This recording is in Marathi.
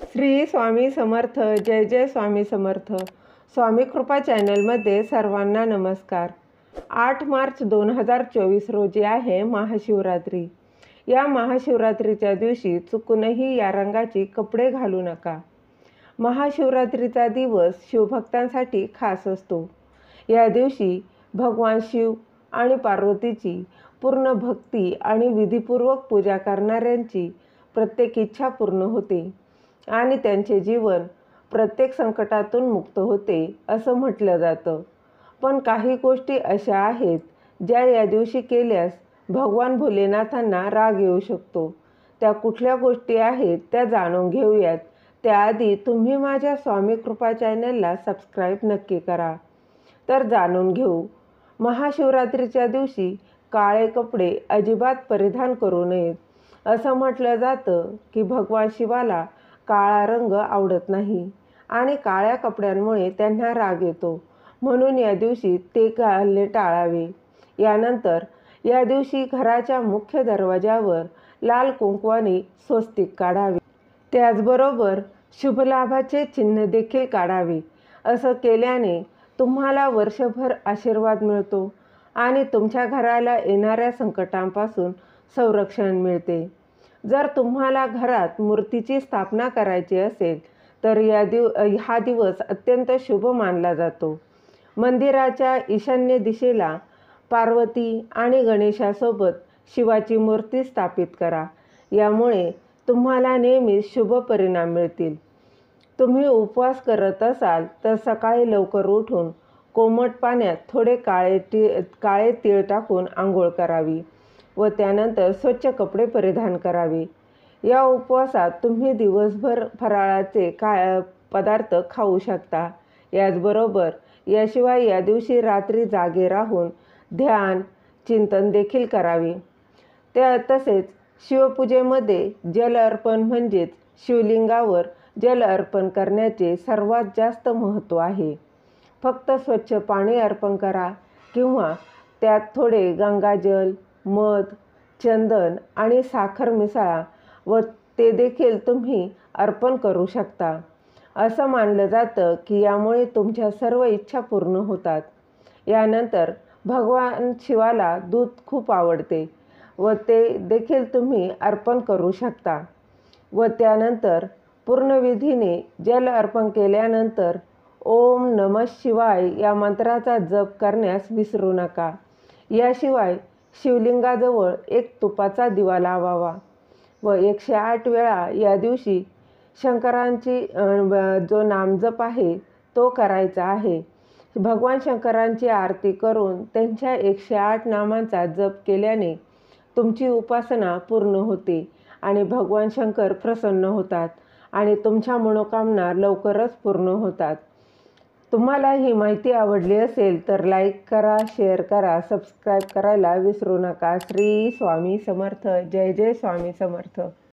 श्री स्वामी समर्थ. जय जय स्वामी समर्थ. स्वामी कृपा चॅनलमध्ये सर्वांना नमस्कार. 8 मार्च 2024 रोजी आहे महाशिवरात्री. या महाशिवरात्रीच्या दिवशी चुकूनही या रंगाची कपडे घालू नका. महाशिवरात्रीचा दिवस शिवभक्तांसाठी खास असतो. या दिवशी भगवान शिव आणि पार्वतीची पूर्ण भक्ती आणि विधीपूर्वक पूजा करणाऱ्यांची प्रत्येक इच्छा पूर्ण होते आणि त्यांचे जीवन प्रत्येक संकटातून मुक्त होते असं म्हटलं जातं. पण काही गोष्टी अशा आहेत ज्या या दिवशी केल्यास भगवान भोलेनाथांना राग येऊ शकतो. त्या कुठल्या गोष्टी आहेत त्या जाणून घेऊयात. त्याआधी तुम्ही माझ्या स्वामी कृपा चॅनलला सबस्क्राईब नक्की करा. तर जाणून घेऊ. महाशिवरात्रीच्या दिवशी काळे कपडे अजिबात परिधान करू नयेत. असं म्हटलं जातं की भगवान शिवाला काळा रंग आवडत नाही आणि काळ्या कपड्यांमुळे त्यांना राग येतो. म्हणून या दिवशी ते घालणे टाळावे. यानंतर या दिवशी घराच्या मुख्य दरवाजावर लाल कुंकवाने स्वस्तिक काढावे. त्याचबरोबर शुभलाभाचे चिन्ह देखील काढावे. असं केल्याने तुम्हाला वर्षभर आशीर्वाद मिळतो आणि तुमच्या घराला येणाऱ्या संकटांपासून संरक्षण मिळते. जर तुम्हाला घरात मूर्तीची स्थापना करायची असेल तर हा दिवस अत्यंत शुभ मानला जातो. मंदिराच्या ईशान्य दिशेला पार्वती आणि गणेशासोबत शिवाची मूर्ती स्थापित करा. यामुळे तुम्हाला नेहमीच शुभ परिणाम मिळतील. तुम्ही उपवास करत असाल तर सकाळी लवकर उठून कोमट पाण्यात थोडे काळे तीळ टाकून आंघोळ करावी व त्यानंतर स्वच्छ कपडे परिधान करावे. या उपवासात तुम्ही दिवसभर फराळाचे पदार्थ खाऊ शकता. याशिवाय या दिवशी रात्री जागे राहून ध्यान चिंतन देखील करावे. तसेच शिवपूजेमध्ये जल अर्पण म्हणजेच शिवलिंगावर जल अर्पण करण्याचे सर्वात जास्त महत्त्व आहे. फक्त स्वच्छ पाणी अर्पण करा किंवा त्यात थोडे गंगाजल, मध, चंदन आणि साखर मिसळा व ते देखील तुम्ही अर्पण करू शकता. असं मानलं जातं की यामुळे तुमच्या सर्व इच्छा पूर्ण होतात. यानंतर भगवान शिवाला दूध खूप आवडते व ते देखील तुम्ही अर्पण करू शकता. व त्यानंतर पूर्ण विधीने जल अर्पण केल्यानंतर ओम नमः शिवाय या मंत्राचा जप करण्यास विसरू नका. याशिवाय शिवलिंगाजवळ एक तुपाचा दिवा लावावा व 108 वेळा या दिवशी शंकरांची जो नामजप आहे तो करायचा आहे. भगवान शंकरांची आरती करून त्यांच्या 108 नामांचा जप केल्याने तुमची उपासना पूर्ण होते आणि भगवान शंकर प्रसन्न होतात आणि तुमच्या मनोकामना लवकरच पूर्ण होतात. तुम्हाला ही माहिती आवडली असेल तर लाईक करा, शेअर करा, सबस्क्राईब करायला विसरू नका. श्री स्वामी समर्थ. जय जय स्वामी समर्थ.